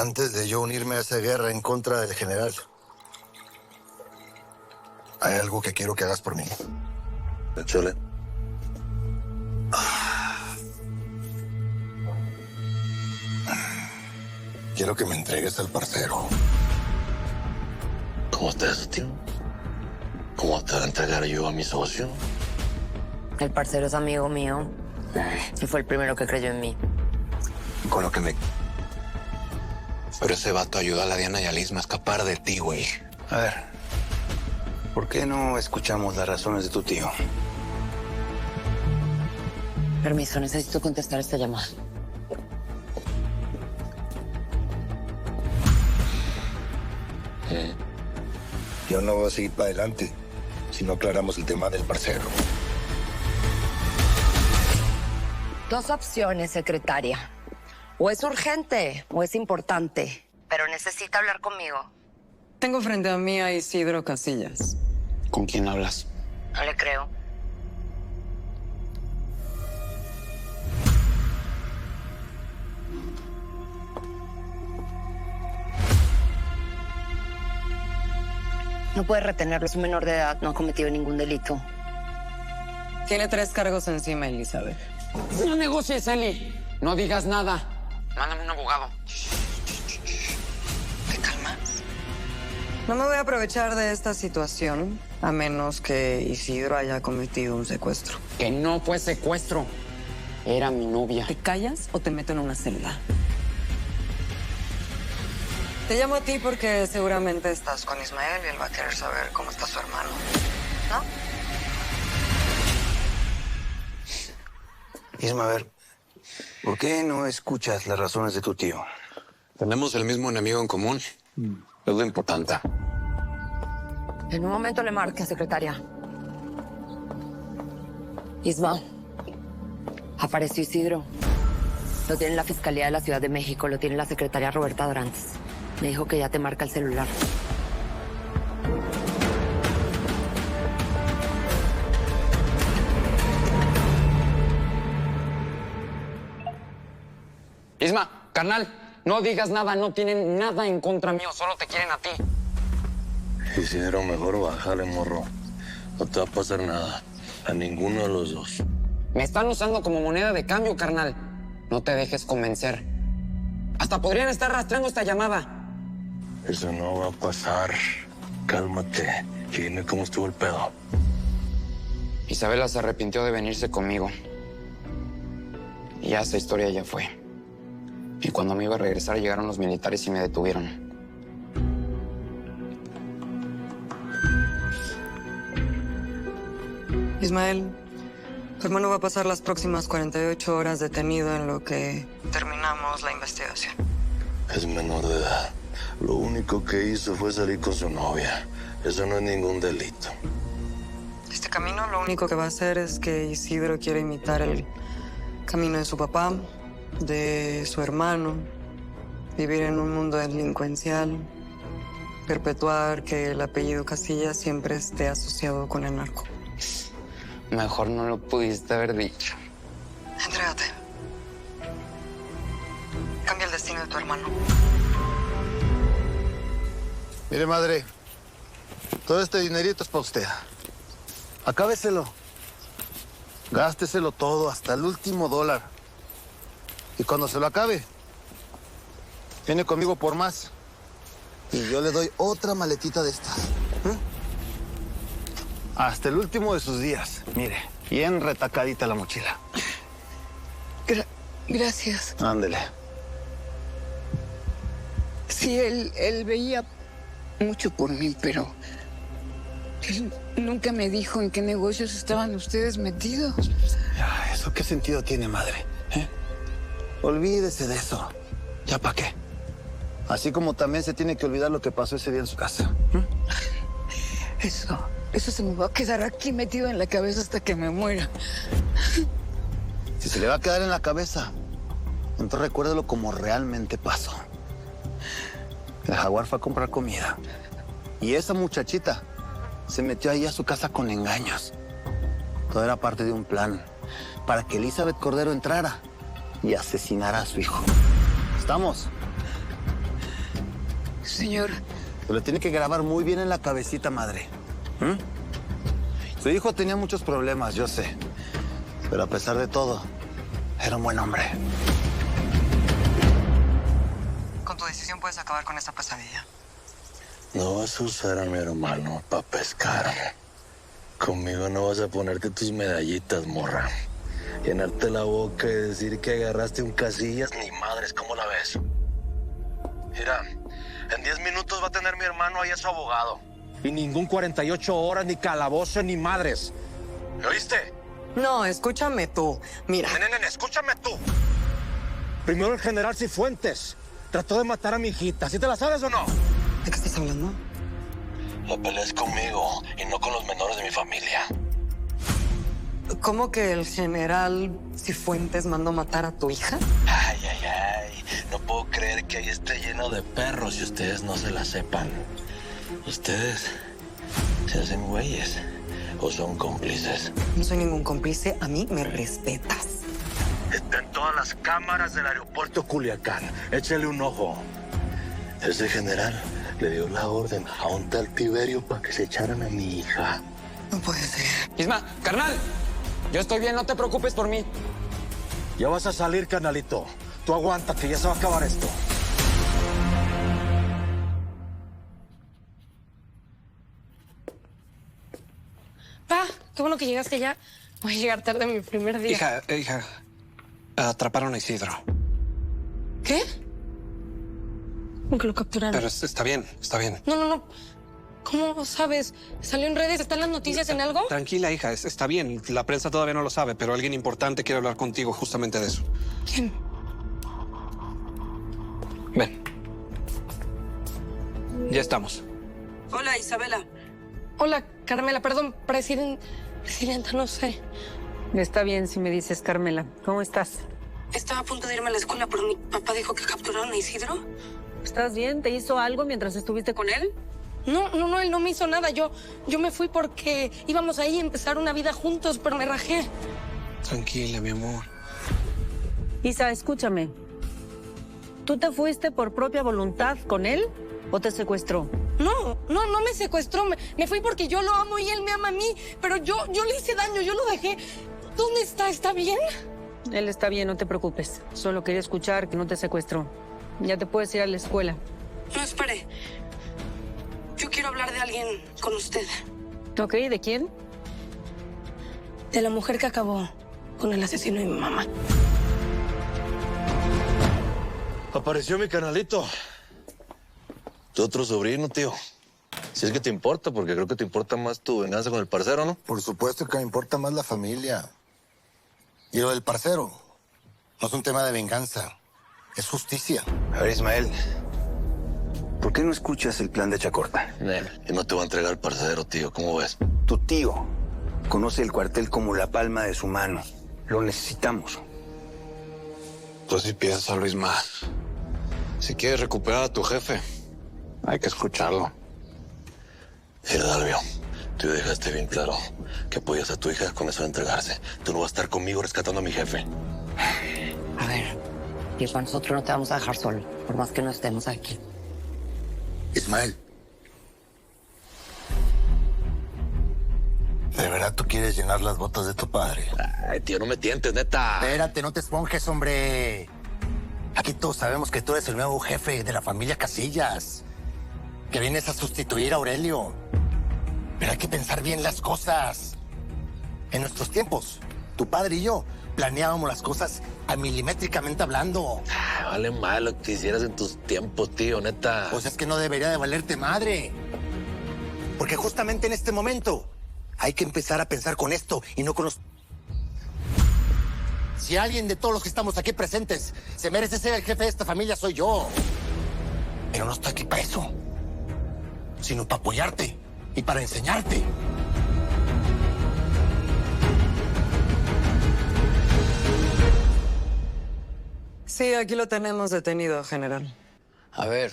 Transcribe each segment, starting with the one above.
Antes de yo unirme a esa guerra en contra del general, hay algo que quiero que hagas por mí. Chole. Quiero que me entregues al parcero. ¿Cómo está eso, tío? ¿Cómo te va a entregar yo a mi socio? El parcero es amigo mío. Y fue el primero que creyó en mí. Con lo que me... Pero ese vato ayudó a la Diana y a Lisma a escapar de ti, güey. A ver, ¿por qué no escuchamos las razones de tu tío? Permiso, necesito contestar esta llamada. Yo no voy a seguir para adelante si no aclaramos el tema del parcero. Dos opciones, secretaria. O es urgente o es importante. Pero necesita hablar conmigo. Tengo frente a mí a Isidro Casillas. ¿Con quién hablas? No le creo. No puede retenerlo, es un menor de edad, no ha cometido ningún delito. Tiene 3 cargos encima, Elizabeth. No negocies, Eli. No digas nada. Mándame un abogado. ¿Te calmas? No me voy a aprovechar de esta situación, a menos que Isidro haya cometido un secuestro. Que no fue secuestro. Era mi novia. ¿Te callas o te meto en una celda? Te llamo a ti porque seguramente estás con Ismael y él va a querer saber cómo está su hermano, ¿no? Isma, a ver, ¿por qué no escuchas las razones de tu tío? Tenemos el mismo enemigo en común. Es lo importante. En un momento le marque, secretaria. Isma, apareció Isidro. Lo tiene la Fiscalía de la Ciudad de México, lo tiene la secretaria Roberta Dorantes. Me dijo que ya te marca el celular. Isma, carnal, no digas nada. No tienen nada en contra mío. Solo te quieren a ti. Isidro, mejor bájale, morro. No te va a pasar nada. A ninguno de los dos. Me están usando como moneda de cambio, carnal. No te dejes convencer. Hasta podrían estar rastreando esta llamada. Eso no va a pasar. Cálmate. Y dime cómo estuvo el pedo. Isabela se arrepintió de venirse conmigo. Y ya esa historia ya fue. Y cuando me iba a regresar llegaron los militares y me detuvieron. Ismael, tu hermano va a pasar las próximas 48 horas detenido en lo que terminamos la investigación. Es menor de edad. Lo único que hizo fue salir con su novia. Eso no es ningún delito. Este camino lo único que va a hacer es que Isidro quiere imitar el camino de su papá, de su hermano, vivir en un mundo delincuencial, perpetuar que el apellido Casillas siempre esté asociado con el narco. Mejor no lo pudiste haber dicho. Entrégate. Cambia el destino de tu hermano. Mire, madre, todo este dinerito es para usted. Acábeselo. Gásteselo todo, hasta el último dólar. Y cuando se lo acabe, viene conmigo por más. Y yo le doy otra maletita de estas. Hasta el último de sus días. Mire, bien retacadita la mochila. Gracias. Ándele. Sí, él veía mucho por mí, pero él nunca me dijo en qué negocios estaban ustedes metidos. Ya, ¿eso qué sentido tiene, madre? Olvídese de eso. ¿Ya para qué? Así como también se tiene que olvidar lo que pasó ese día en su casa. Eso se me va a quedar aquí metido en la cabeza hasta que me muera. Si se le va a quedar en la cabeza, entonces recuérdelo como realmente pasó. El jaguar fue a comprar comida. Y esa muchachita se metió ahí a su casa con engaños. Todo era parte de un plan para que Elizabeth Cordero entrara y asesinara a su hijo. ¿Estamos? Señor, Lo tiene que grabar muy bien en la cabecita, madre. Su hijo tenía muchos problemas, yo sé. Pero a pesar de todo, era un buen hombre. Con tu decisión puedes acabar con esta pesadilla. No vas a usar a mi hermano para pescar. Conmigo no vas a ponerte tus medallitas, morra. Llenarte la boca y decir que agarraste un Casillas, ni madres, ¿cómo la ves? Mira, en 10 minutos va a tener mi hermano ahí a su abogado. Y ningún 48 horas, ni calabozo, ni madres. ¿Me oíste? No, escúchame tú. Mira. Nene, escúchame tú. Primero el general Cifuentes trató de matar a mi hijita. ¿Sí te la sabes o no? ¿De qué estás hablando? La pelea es conmigo y no con los menores de mi familia. ¿Cómo que el general Cifuentes mandó matar a tu hija? Ay. No puedo creer que ahí esté lleno de perros y ustedes no se la sepan. ¿Ustedes se hacen güeyes o son cómplices? No soy ningún cómplice. A mí me respetas. Está en todas las cámaras del aeropuerto Culiacán. Échale un ojo. Ese general le dio la orden a un tal Tiberio para que se echaran a mi hija. No puede ser. Isma, carnal, yo estoy bien, no te preocupes por mí. Ya vas a salir, canalito. Tú aguanta, que ya se va a acabar esto. Pa, qué bueno que llegaste ya. Voy a llegar tarde mi primer día. Hija, atraparon a Isidro. ¿Qué? ¿Cómo que lo capturaron? Pero está bien. No. ¿Cómo sabes? ¿Salió en redes? ¿Están las noticias en algo? Tranquila, hija, está bien. La prensa todavía no lo sabe, pero alguien importante quiere hablar contigo justamente de eso. ¿Quién? Ven. Ya estamos. Hola, Isabela. Hola, Carmela. Perdón, presidenta, no sé. Está bien si me dices, Carmela. ¿Cómo estás? Estaba a punto de irme a la escuela, pero mi papá dijo que capturaron a Isidro. ¿Estás bien? ¿Te hizo algo mientras estuviste con él? No, él no me hizo nada. Yo me fui porque íbamos ahí a empezar una vida juntos, pero me rajé. Tranquila, mi amor. Isa, escúchame. ¿Tú te fuiste por propia voluntad con él o te secuestró? No me secuestró. Me fui porque yo lo amo y él me ama a mí. Pero yo le hice daño, yo lo dejé. ¿Dónde está? ¿Está bien? Él está bien, no te preocupes. Solo quería escuchar que no te secuestró. Ya te puedes ir a la escuela. No, espere. Yo quiero hablar de alguien con usted. Ok, ¿de quién? De la mujer que acabó con el asesino de mi mamá. Apareció mi canalito. Tu otro sobrino, tío. Si es que te importa, porque creo que te importa más tu venganza con el parcero, ¿no? Por supuesto que me importa más la familia. Y lo del parcero no es un tema de venganza, es justicia. A ver, Ismael, ¿por qué no escuchas el plan de Chacorta? Y no te va a entregar el parcero, tío. ¿Cómo ves? Tu tío conoce el cuartel como la palma de su mano. Lo necesitamos. Pues si piénsalo, Isma. Si quieres recuperar a tu jefe, hay que escucharlo. Mira, Dalvio, tú ya dejaste bien claro que apoyas a tu hija con eso de entregarse. Tú no vas a estar conmigo rescatando a mi jefe. A ver, Isma, nosotros no te vamos a dejar solo, por más que no estemos aquí. Ismael, ¿de verdad tú quieres llenar las botas de tu padre? Ay, tío, no me tientes, neta. Espérate, no te esponjes, hombre. Aquí todos sabemos que tú eres el nuevo jefe de la familia Casillas, que vienes a sustituir a Aurelio. Pero hay que pensar bien las cosas. En nuestros tiempos, tu padre y yo planeábamos las cosas milimétricamente hablando. Vale mal lo que hicieras en tus tiempos, tío, neta. Pues es que no debería de valerte madre. Porque justamente en este momento hay que empezar a pensar con esto y no con los... Si alguien de todos los que estamos aquí presentes se merece ser el jefe de esta familia, soy yo. Pero no estoy aquí para eso, sino para apoyarte y para enseñarte. Sí, aquí lo tenemos detenido, general. A ver,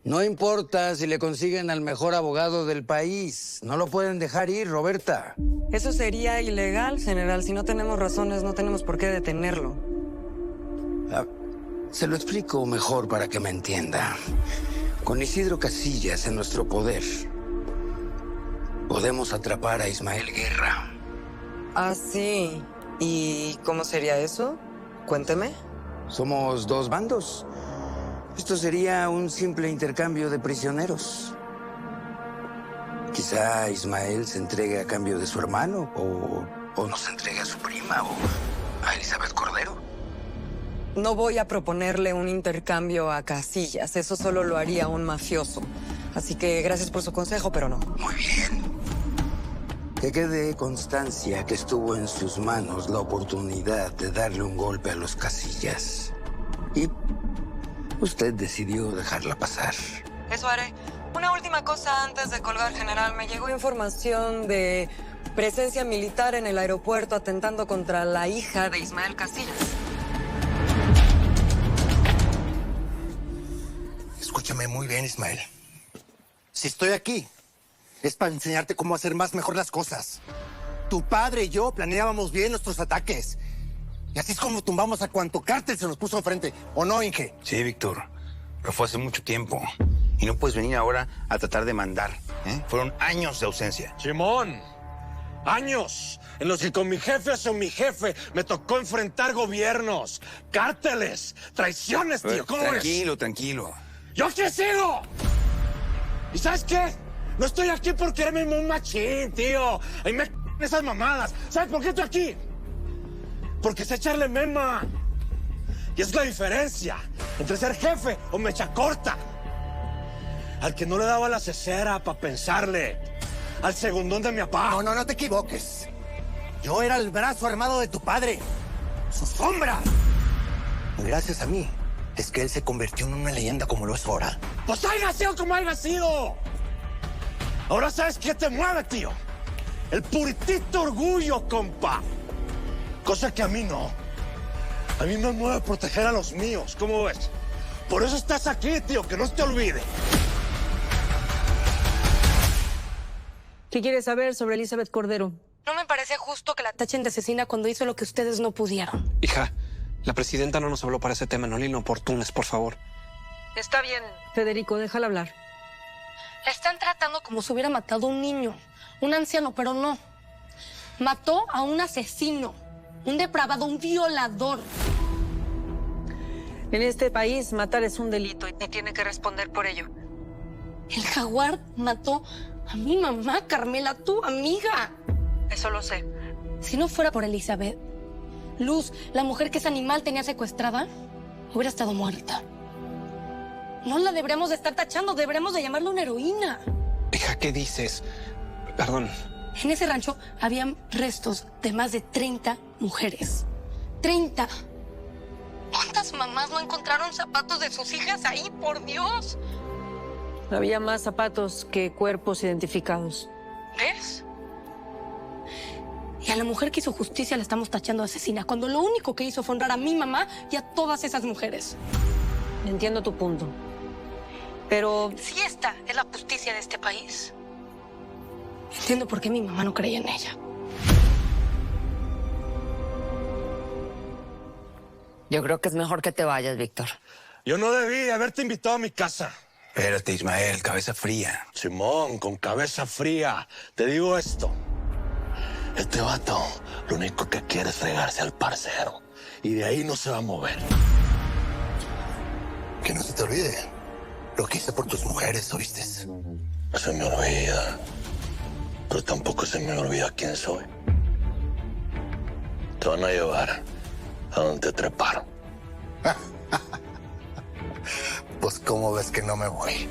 no importa si le consiguen al mejor abogado del país. No lo pueden dejar ir, Roberta. Eso sería ilegal, general. Si no tenemos razones, no tenemos por qué detenerlo. Se lo explico mejor para que me entienda. Con Isidro Casillas en nuestro poder, podemos atrapar a Ismael Guerra. Ah, sí. ¿Y cómo sería eso? Cuénteme. Somos dos bandos. Esto sería un simple intercambio de prisioneros. Quizá Ismael se entregue a cambio de su hermano, o nos entregue a su prima, o a Elizabeth Cordero. No voy a proponerle un intercambio a Casillas. Eso solo lo haría un mafioso. Así que gracias por su consejo, pero no. Muy bien. Que quede constancia que estuvo en sus manos la oportunidad de darle un golpe a los Casillas. Y usted decidió dejarla pasar. Eso haré. Una última cosa antes de colgar, general. Me llegó información de presencia militar en el aeropuerto atentando contra la hija de Ismael Casillas. Escúchame muy bien, Ismael. Si estoy aquí, es para enseñarte cómo hacer más mejor las cosas. Tu padre y yo planeábamos bien nuestros ataques. Y así es como tumbamos a cuanto cártel se nos puso enfrente. ¿O no, Inge? Sí, Víctor, pero fue hace mucho tiempo. Y no puedes venir ahora a tratar de mandar, ¿eh? Fueron años de ausencia. Simón, años en los que con mi jefe o mi jefe me tocó enfrentar gobiernos, cárteles, traiciones, tío. ¿Cómo Tranquilo, tranquilo. ¡Yo aquí sigo! ¿Y sabes qué? No estoy aquí por quererme un machín, tío. Ahí me esas mamadas. ¿Sabes por qué estoy aquí? Porque sé echarle mema. Y es la diferencia entre ser jefe o mecha corta. Al que no le daba la cesera para pensarle. Al segundón de mi papá. No te equivoques. Yo era el brazo armado de tu padre. Su sombra. Y gracias a mí, es que él se convirtió en una leyenda como lo es ahora. Pues haya sido como haya sido. Ahora sabes qué te mueve, tío. El puritito orgullo, compa. Cosa que a mí no. A mí me mueve proteger a los míos, ¿cómo ves? Por eso estás aquí, tío, que no se te olvide. ¿Qué quieres saber sobre Elizabeth Cordero? No me parece justo que la tachen de asesina cuando hizo lo que ustedes no pudieron. Hija, la presidenta no nos habló para ese tema, no le inoportunes, por favor. Está bien. Federico, déjala hablar. La están tratando como si hubiera matado a un niño, un anciano, pero no. Mató a un asesino, un depravado, un violador. En este país, matar es un delito y tiene que responder por ello. El jaguar mató a mi mamá, Carmela, tu amiga. Eso lo sé. Si no fuera por Elizabeth, Luz, la mujer que ese animal tenía secuestrada, hubiera estado muerta. No la deberíamos de estar tachando, deberíamos de llamarla una heroína. Hija, ¿qué dices? Perdón. En ese rancho habían restos de más de 30 mujeres. 30. ¿Cuántas mamás no encontraron zapatos de sus hijas ahí, por Dios? Había más zapatos que cuerpos identificados. ¿Ves? Y a la mujer que hizo justicia la estamos tachando de asesina, cuando lo único que hizo fue honrar a mi mamá y a todas esas mujeres. Entiendo tu punto. Pero si esta es la justicia de este país, entiendo por qué mi mamá no creía en ella. Yo creo que es mejor que te vayas, Víctor. Yo no debí haberte invitado a mi casa. Espérate, Ismael, cabeza fría. Simón, con cabeza fría. Te digo esto. Este vato lo único que quiere es fregarse al parcero. Y de ahí no se va a mover. Que no se te olvide lo que hice por tus mujeres, ¿oíste? No se me olvida. Pero tampoco se me olvida quién soy. Te van a llevar a donde te treparon. Pues, ¿cómo ves que no me voy?